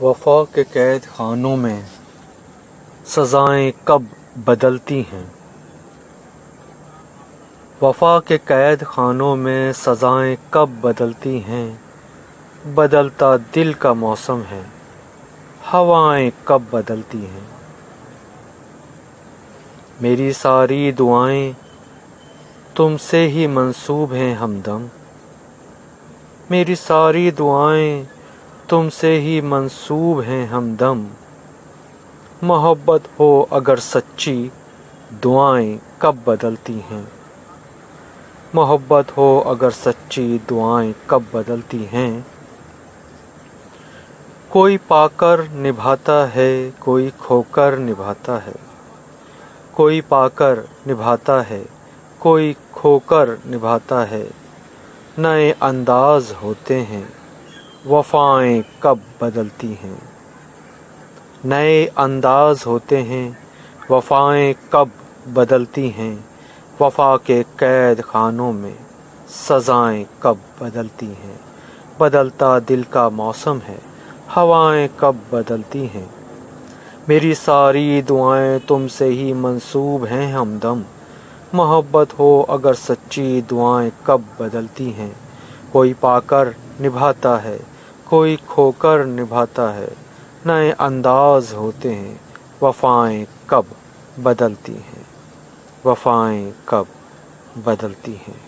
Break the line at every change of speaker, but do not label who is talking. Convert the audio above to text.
وفا کے قید خانوں میں سزائیں کب بدلتی ہیں؟ وفا کے قید خانوں میں سزائیں کب بدلتی ہیں؟ بدلتا دل کا موسم ہے، ہوائیں کب بدلتی ہیں؟ میری ساری دعائیں تم سے ہی منسوب ہیں ہمدم، میری ساری دعائیں تم سے ہی منسوب ہیں ہمدم۔ محبت ہو اگر سچی، دعائیں کب بدلتی ہیں؟ محبت ہو اگر سچی، دعائیں کب بدلتی ہیں؟ کوئی پا کر نبھاتا ہے، کوئی کھو کر نبھاتا ہے، کوئی پا کر نبھاتا ہے، کوئی کھو کر نبھاتا ہے۔ نئے انداز ہوتے ہیں، وفائیں کب بدلتی ہیں؟ نئے انداز ہوتے ہیں، وفائیں کب بدلتی ہیں؟ وفا کے قید خانوں میں سزائیں کب بدلتی ہیں؟ بدلتا دل کا موسم ہے، ہوائیں کب بدلتی ہیں؟ میری ساری دعائیں تم سے ہی منسوب ہیں ہمدم، محبت ہو اگر سچی، دعائیں کب بدلتی ہیں؟ کوئی پا کر نبھاتا ہے، کوئی کھو کر نبھاتا ہے۔ نئے انداز ہوتے ہیں، وفائیں کب بدلتی ہیں؟ وفائیں کب بدلتی ہیں؟